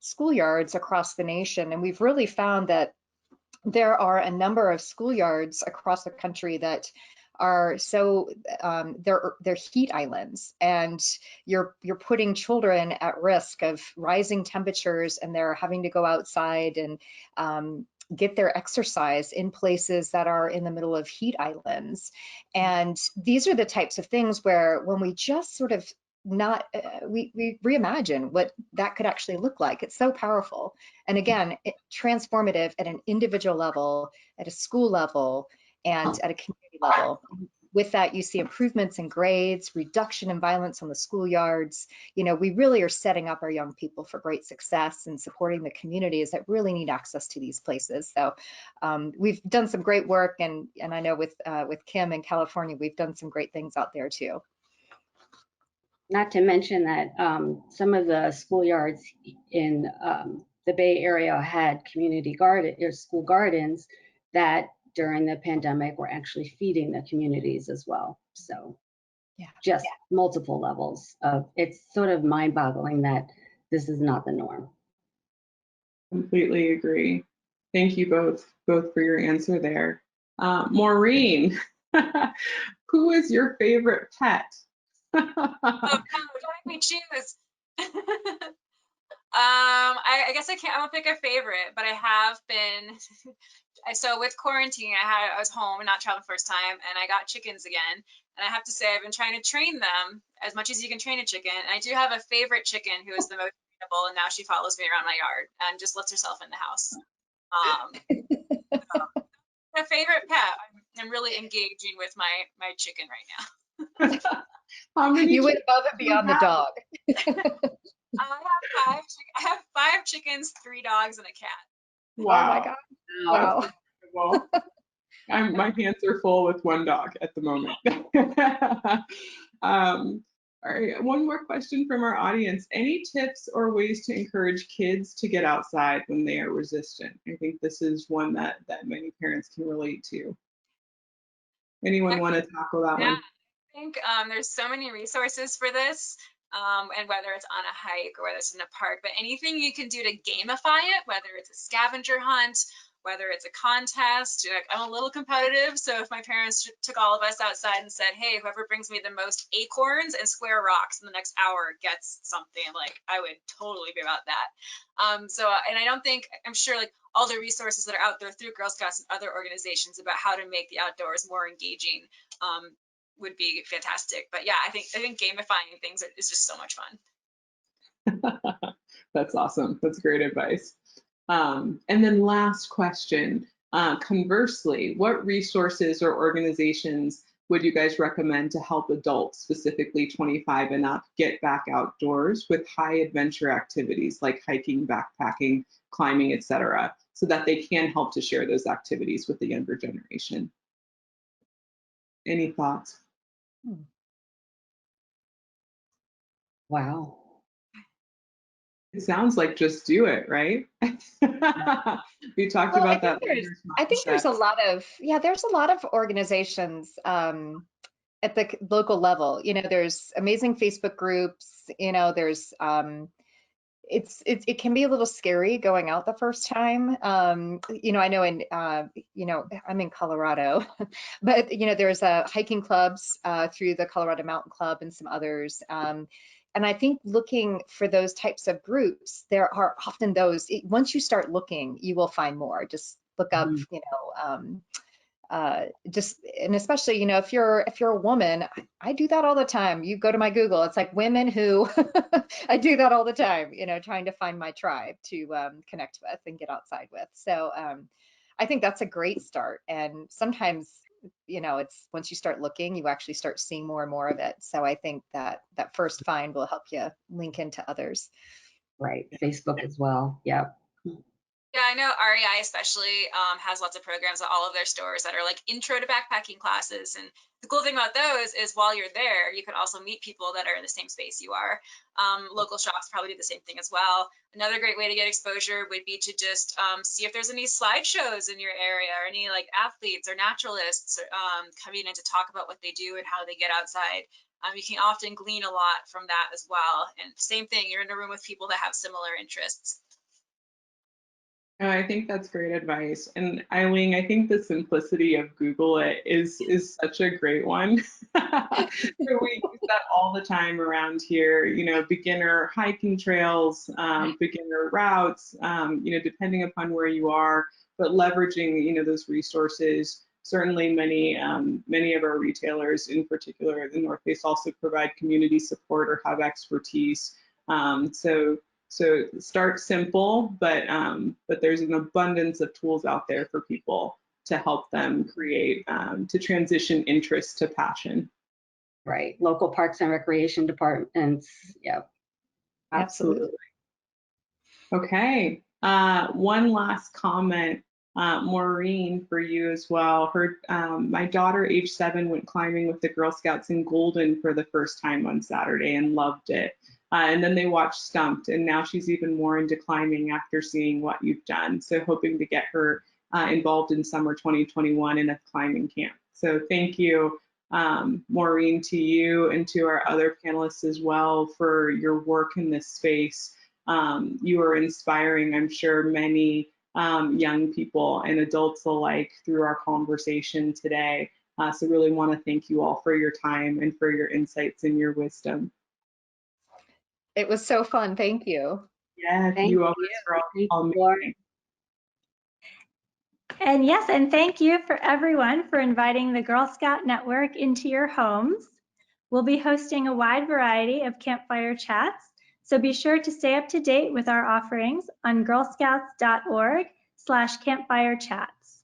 schoolyards across the nation, and we've really found that there are a number of schoolyards across the country that are so they're heat islands, and you're putting children at risk of rising temperatures, and they're having to go outside and get their exercise in places that are in the middle of heat islands. And these are the types of things where when we just sort of we reimagine what that could actually look like. It's so powerful. And again, transformative at an individual level, at a school level, and at a community level. With that, you see improvements in grades, reduction in violence on the schoolyards. You know, we really are setting up our young people for great success and supporting the communities that really need access to these places. So we've done some great work, and I know with Kim in California, we've done some great things out there too. not to mention that some of the schoolyards in the Bay Area had community garden or school gardens that during the pandemic were actually feeding the communities as well. So just multiple levels of, it's sort of mind-boggling that this is not the norm. Completely agree. Thank you both for your answer there. Maureen, who is your favorite pet? Oh, don't make me choose. I guess I don't pick a favorite, but I have been. So with quarantine, I was home and not traveling first time, and I got chickens again. And I have to say, I've been trying to train them as much as you can train a chicken. And I do have a favorite chicken who is the most trainable, and now she follows me around my yard and just lets herself in the house. My favorite pet. I'm really engaging with my chicken right now. How many you went above and beyond the dog. I have 5 chickens, 3 dogs, and a cat. Wow. Oh my God. Wow. My hands are full with 1 dog at the moment. All right, one more question from our audience. Any tips or ways to encourage kids to get outside when they are resistant? I think this is one that many parents can relate to. Anyone want to tackle that one? I think there's so many resources for this, and whether it's on a hike or whether it's in a park, but anything you can do to gamify it, whether it's a scavenger hunt, whether it's a contest. Like, I'm a little competitive, so if my parents took all of us outside and said, hey, whoever brings me the most acorns and square rocks in the next hour gets something, like, I would totally be about that. And I don't think, I'm sure like all the resources that are out there through Girl Scouts and other organizations about how to make the outdoors more engaging would be fantastic. But yeah, I think gamifying things is just so much fun. That's awesome. That's great advice. And then last question, conversely, what resources or organizations would you guys recommend to help adults, specifically 25 and up, get back outdoors with high adventure activities like hiking, backpacking, climbing, etc., so that they can help to share those activities with the younger generation? Any thoughts? Wow. It sounds like just do it, right? We talked about that. I think there's a lot of, there's a lot of organizations at the local level. You know, there's amazing Facebook groups, you know, there's, it can be a little scary going out the first time. You know, I know you know, I'm in Colorado, but, you know, there's hiking clubs through the Colorado Mountain Club and some others. And I think looking for those types of groups, there are often those, once you start looking, you will find more. Just look up, you know, and especially, you know, if you're a woman, I do that all the time. You go to my Google, it's like women who, I do that all the time, you know, trying to find my tribe to connect with and get outside with. So I think that's a great start. And sometimes, you know, it's once you start looking, you actually start seeing more and more of it. So I think that first find will help you link into others. Right. Facebook as well. Yep. Yeah, I know REI especially has lots of programs at all of their stores that are like intro to backpacking classes. And the cool thing about those is while you're there, you can also meet people that are in the same space you are. Local shops probably do the same thing as well. Another great way to get exposure would be to just see if there's any slideshows in your area or any like athletes or naturalists coming in to talk about what they do and how they get outside. You can often glean a lot from that as well. And same thing, you're in a room with people that have similar interests. I think that's great advice. And Eileen, I think the simplicity of Google it is such a great one. So we use that all the time around here, you know, beginner hiking trails, beginner routes, you know, depending upon where you are, but leveraging, you know, those resources. Certainly many of our retailers, in particular the North Face, also provide community support or have expertise. So start simple, but there's an abundance of tools out there for people to help them create, to transition interest to passion. Right. Local parks and recreation departments. Yep. Absolutely. Okay. One last comment, Maureen, for you as well. My daughter, age 7, went climbing with the Girl Scouts in Golden for the first time on Saturday and loved it. And then they watched Stumped, and now she's even more into climbing after seeing what you've done. So hoping to get her involved in summer 2021 in a climbing camp. So thank you, Maureen, to you and to our other panelists as well for your work in this space. You are inspiring, I'm sure, many young people and adults alike through our conversation today. So really want to thank you all for your time and for your insights and your wisdom. It was so fun. Thank you. Yeah, you always are all amazing. And yes, and thank you for everyone for inviting the Girl Scout Network into your homes. We'll be hosting a wide variety of campfire chats, so be sure to stay up to date with our offerings on girlscouts.org/campfirechats.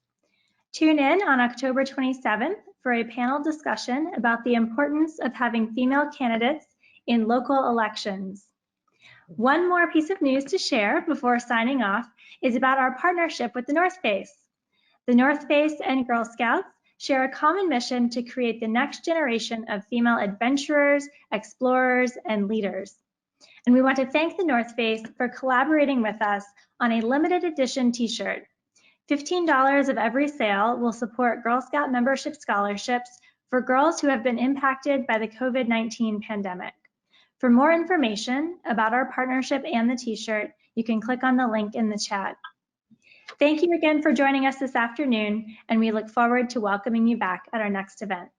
Tune in on October 27th for a panel discussion about the importance of having female candidates in local elections. One more piece of news to share before signing off is about our partnership with the North Face. The North Face and Girl Scouts share a common mission to create the next generation of female adventurers, explorers, and leaders. And we want to thank the North Face for collaborating with us on a limited edition t-shirt. $15 of every sale will support Girl Scout membership scholarships for girls who have been impacted by the COVID-19 pandemic. For more information about our partnership and the t-shirt, you can click on the link in the chat. Thank you again for joining us this afternoon, and we look forward to welcoming you back at our next event.